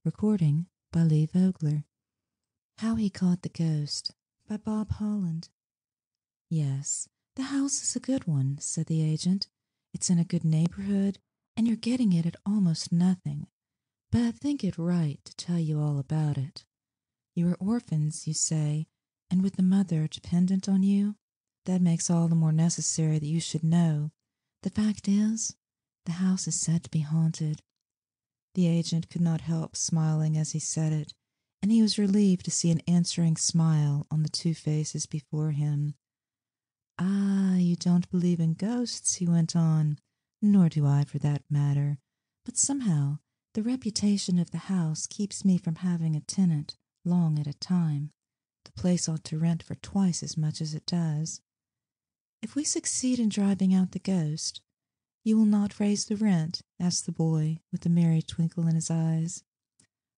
Recording by Lee Vogler. How He Caught the Ghost by Bob Holland. Yes, the house is a good one, said the agent. It's in a good neighborhood, and you're getting it at almost nothing. But I think it right to tell you all about it. You are orphans, you say, and with the mother dependent on you? That makes all the more necessary that you should know. The fact is, the house is said to be haunted. The agent could not help smiling as he said it, and he was relieved to see an answering smile on the two faces before him. Ah, you don't believe in ghosts, he went on, nor do I for that matter, but somehow the reputation of the house keeps me from having a tenant long at a time. The place ought to rent for twice as much as it does. If we succeed in driving out the ghost, you will not raise the rent? Asked the boy, with a merry twinkle in his eyes.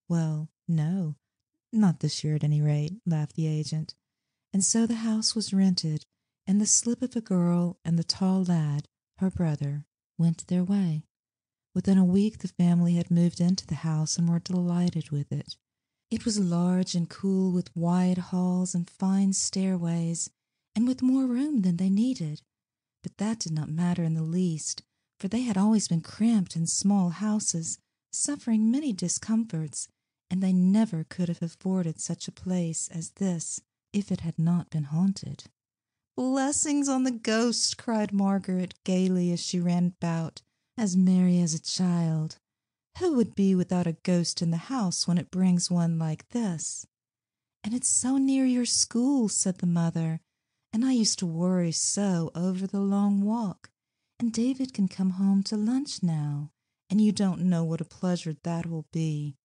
Well, no, not this year at any rate, laughed the agent. And so the house was rented, and the slip of a girl and the tall lad, her brother, went their way. Within a week the family had moved into the house and were delighted with it. It was large and cool, with wide halls and fine stairways, and with more room than they needed. But that did not matter in the least, for they had always been cramped in small houses, suffering many discomforts, and they never could have afforded such a place as this if it had not been haunted. Blessings on the ghost, cried Margaret gaily as she ran about, as merry as a child. Who would be without a ghost in the house when it brings one like this? And it's so near your school, said the mother, and I used to worry so over the long walk. And David can come home to lunch now, and you don't know what a pleasure that will be.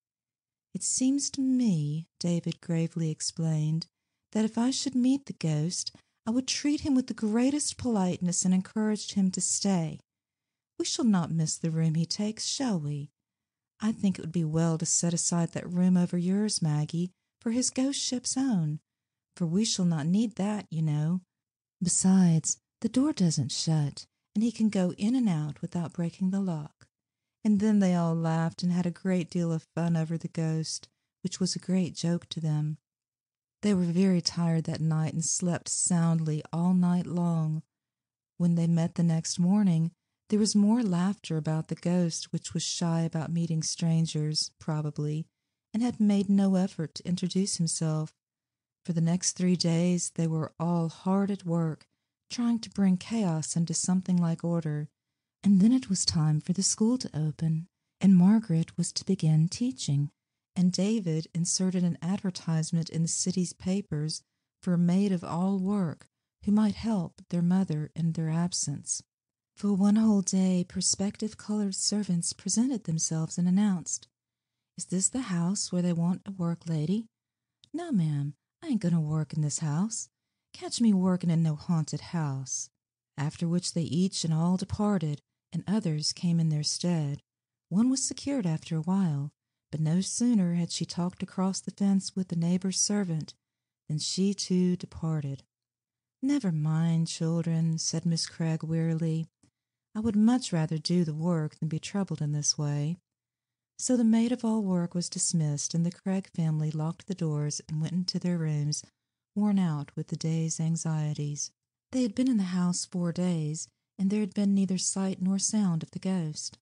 It seems to me, David gravely explained, that if I should meet the ghost, I would treat him with the greatest politeness and encourage him to stay. We shall not miss the room he takes, shall we? I think it would be well to set aside that room over yours, Maggie, for his ghost ship's own, for we shall not need that, you know. Besides, the door doesn't shut, and he can go in and out without breaking the lock. And then they all laughed and had a great deal of fun over the ghost, which was a great joke to them. They were very tired that night and slept soundly all night long. When they met the next morning, there was more laughter about the ghost, which was shy about meeting strangers, probably, and had made no effort to introduce himself. For the next 3 days they were all hard at work, trying to bring chaos into something like order, and then it was time for the school to open, and Margaret was to begin teaching, and David inserted an advertisement in the city's papers for a maid of all work who might help their mother in their absence. For one whole day prospective colored servants presented themselves and announced, "Is this the house where they want a work lady? No, ma'am, I ain't going to work in this house. Catch me working in no haunted house." After which they each and all departed, and others came in their stead. One was secured after a while, but no sooner had she talked across the fence with the neighbor's servant than she too departed. "Never mind, children," said Miss Craig wearily. "I would much rather do the work than be troubled in this way." So the maid of all work was dismissed, and the Craig family locked the doors and went into their rooms, worn out with the day's anxieties. They had been in the house 4 days, and there had been neither sight nor sound of the ghost.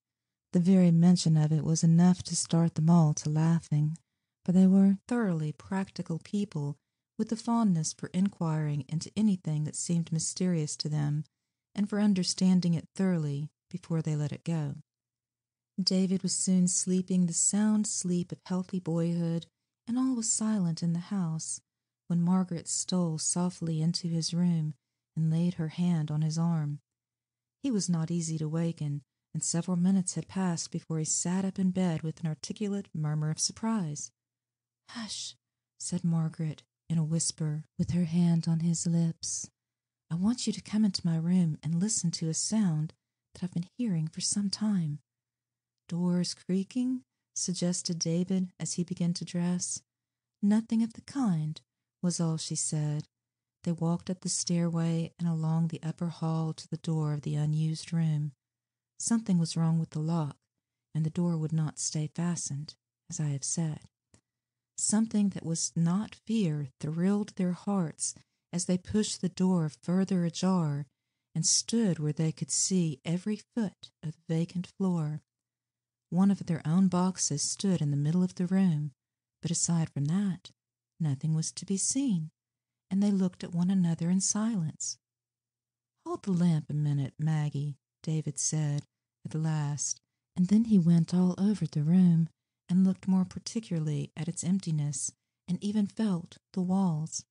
The very mention of it was enough to start them all to laughing, for they were thoroughly practical people, with a fondness for inquiring into anything that seemed mysterious to them, and for understanding it thoroughly before they let it go. David was soon sleeping the sound sleep of healthy boyhood, and all was silent in the house, when Margaret stole softly into his room and laid her hand on his arm. He was not easy to waken, and several minutes had passed before he sat up in bed with an articulate murmur of surprise. "Hush," said Margaret in a whisper, with her hand on his lips. "I want you to come into my room and listen to a sound that I've been hearing for some time." "Doors creaking?" suggested David as he began to dress. "Nothing of the kind," was all she said. They walked up the stairway and along the upper hall to the door of the unused room. Something was wrong with the lock, and the door would not stay fastened, as I have said. Something that was not fear thrilled their hearts as they pushed the door further ajar and stood where they could see every foot of the vacant floor. One of their own boxes stood in the middle of the room, but aside from that, nothing was to be seen, and they looked at one another in silence. "Hold the lamp a minute, Maggie," David said at last, and then he went all over the room and looked more particularly at its emptiness, and even felt the walls.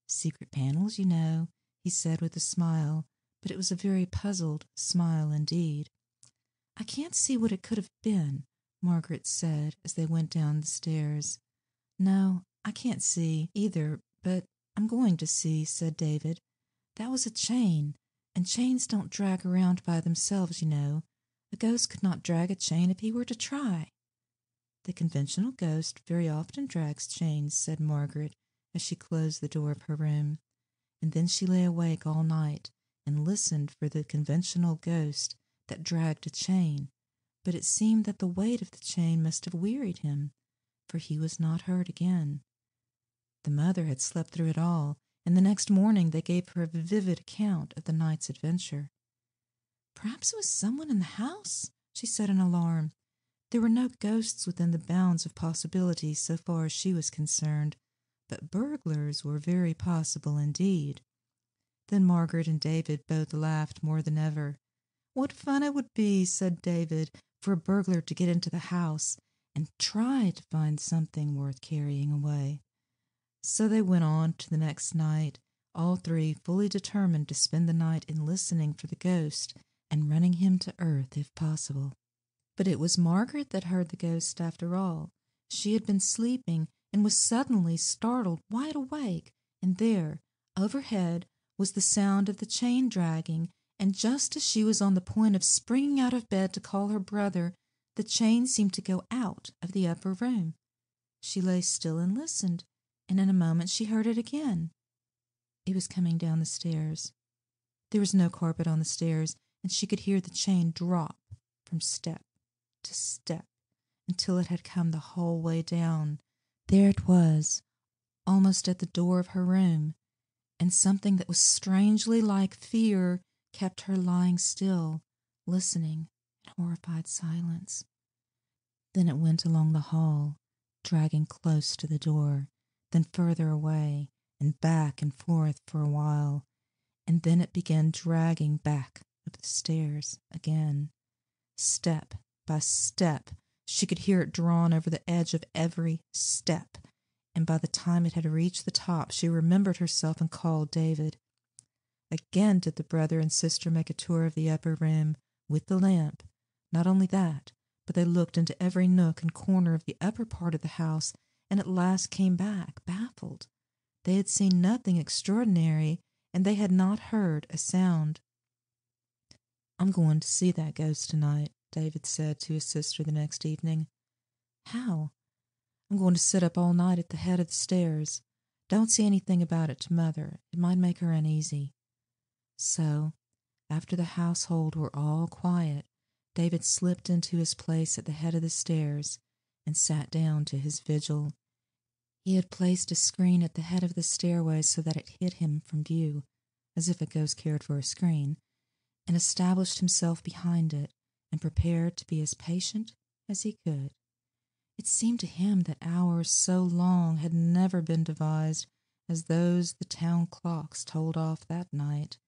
"Secret panels, you know," he said with a smile, but it was a very puzzled smile indeed. "I can't see what it could have been," Margaret said as they went down the stairs. "No, I can't see either, but I'm going to see," said David. "That was a chain, and chains don't drag around by themselves, you know. A ghost could not drag a chain if he were to try." "The conventional ghost very often drags chains," said Margaret as she closed the door of her room. And then she lay awake all night and listened for the conventional ghost that dragged a chain, but it seemed that the weight of the chain must have wearied him, for he was not heard again. The mother had slept through it all, and the next morning they gave her a vivid account of the night's adventure. "Perhaps it was someone in the house," she said in alarm. There were no ghosts within the bounds of possibility so far as she was concerned, but burglars were very possible indeed. Then Margaret and David both laughed more than ever. "What fun it would be," said David, "for a burglar to get into the house and try to find something worth carrying away." So they went on to the next night, all three fully determined to spend the night in listening for the ghost and running him to earth if possible. But it was Margaret that heard the ghost after all. She had been sleeping and was suddenly startled wide awake, and there, overhead, was the sound of the chain dragging, and just as she was on the point of springing out of bed to call her brother, the chain seemed to go out of the upper room. She lay still and listened, and in a moment she heard it again. It was coming down the stairs. There was no carpet on the stairs, and she could hear the chain drop from step to step until it had come the whole way down. There it was, almost at the door of her room, and something that was strangely like fear kept her lying still, listening in horrified silence. Then it went along the hall, dragging close to the door, then further away, and back and forth for a while, and then it began dragging back up the stairs again. Step by step, she could hear it drawn over the edge of every step, and by the time it had reached the top she remembered herself and called David. Again did the brother and sister make a tour of the upper room with the lamp. Not only that, but they looked into every nook and corner of the upper part of the house, and at last came back, baffled. They had seen nothing extraordinary, and they had not heard a sound. "I'm going to see that ghost tonight," David said to his sister the next evening. "How?" "I'm going to sit up all night at the head of the stairs. Don't say anything about it to Mother. It might make her uneasy." So, after the household were all quiet, David slipped into his place at the head of the stairs and sat down to his vigil. He had placed a screen at the head of the stairway so that it hid him from view, as if a ghost cared for a screen, and established himself behind it and prepared to be as patient as he could. It seemed to him that hours so long had never been devised as those the town clocks told off that night.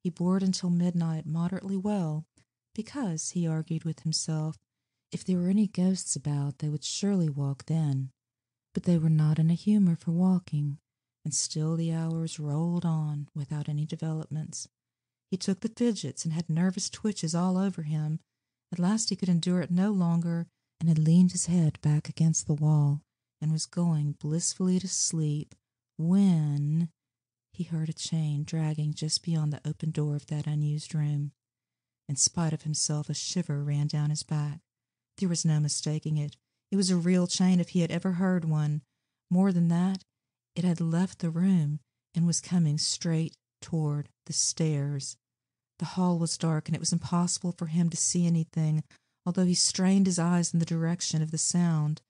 He bore it until midnight moderately well, because, he argued with himself, if there were any ghosts about they would surely walk then. But they were not in a humor for walking, and still the hours rolled on without any developments. He took the fidgets and had nervous twitches all over him. At last he could endure it no longer and had leaned his head back against the wall and was going blissfully to sleep when he heard a chain dragging just beyond the open door of that unused room. In spite of himself, a shiver ran down his back. There was no mistaking it. It was a real chain if he had ever heard one. More than that, it had left the room and was coming straight toward the stairs. The hall was dark, and it was impossible for him to see anything, although he strained his eyes in the direction of the sound.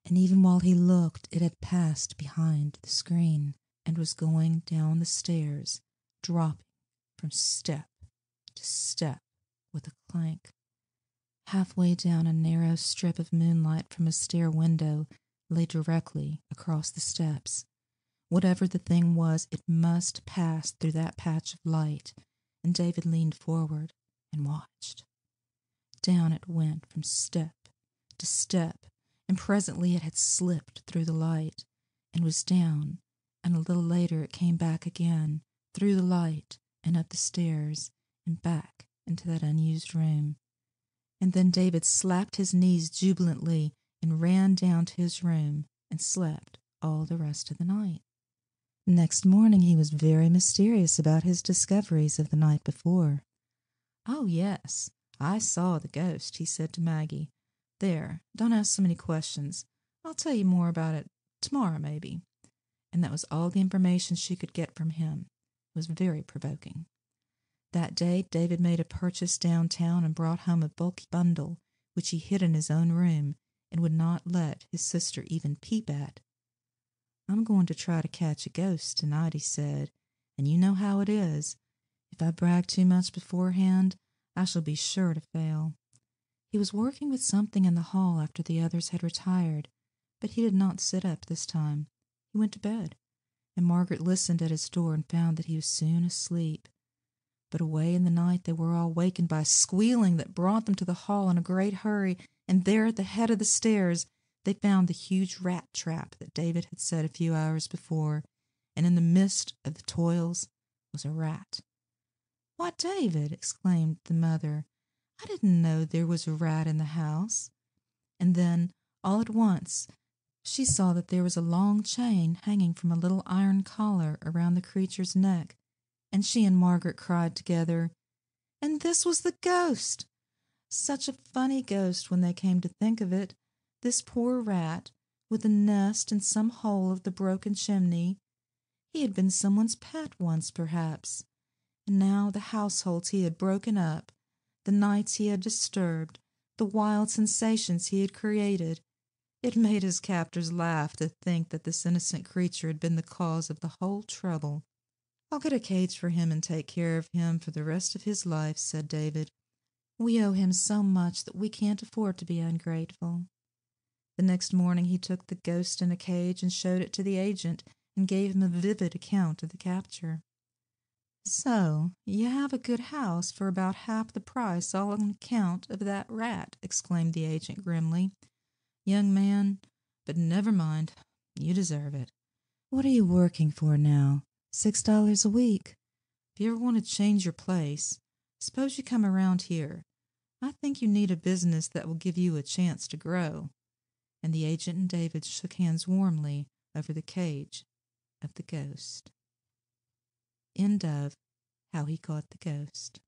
and even while he looked, it had passed behind the screen and was going down the stairs, dropping from step to step with a clank. Halfway down, a narrow strip of moonlight from a stair window lay directly across the steps. Whatever the thing was, it must pass through that patch of light, and David leaned forward and watched. Down it went from step to step, and presently it had slipped through the light and was down, and a little later it came back again, through the light and up the stairs and back into that unused room. And then David slapped his knees jubilantly and ran down to his room and slept all the rest of the night. Next morning he was very mysterious about his discoveries of the night before. "Oh, yes, I saw the ghost," he said to Maggie. "There, don't ask so many questions. I'll tell you more about it tomorrow, maybe." And that was all the information she could get from him. It was very provoking. That day David made a purchase downtown and brought home a bulky bundle, which he hid in his own room and would not let his sister even peep at. "I'm going to try to catch a ghost tonight," he said, "and you know how it is. If I brag too much beforehand, I shall be sure to fail." He was working with something in the hall after the others had retired, but he did not sit up this time. He went to bed, and Margaret listened at his door and found that he was soon asleep. But away in the night they were all wakened by squealing that brought them to the hall in a great hurry, and there at the head of the stairs they found the huge rat trap that David had set a few hours before, and in the midst of the toils was a rat. "Why, David," exclaimed the mother, "I didn't know there was a rat in the house." And then, all at once, she saw that there was a long chain hanging from a little iron collar around the creature's neck, and she and Margaret cried together, "And this was the ghost!" Such a funny ghost when they came to think of it. This poor rat, with a nest in some hole of the broken chimney. He had been someone's pet once, perhaps. And now the households he had broken up, the nights he had disturbed, the wild sensations he had created. It made his captors laugh to think that this innocent creature had been the cause of the whole trouble. "I'll get a cage for him and take care of him for the rest of his life," said David. "We owe him so much that we can't afford to be ungrateful." The next morning he took the ghost in a cage and showed it to the agent and gave him a vivid account of the capture. "So you have a good house for about half the price, all on account of that rat," exclaimed the agent grimly. "Young man, but never mind, you deserve it. What are you working for now? $6 a week? If you ever want to change your place, suppose you come around here. I think you need a business that will give you a chance to grow." And the agent and David shook hands warmly over the cage of the ghost. End of How He Caught the Ghost.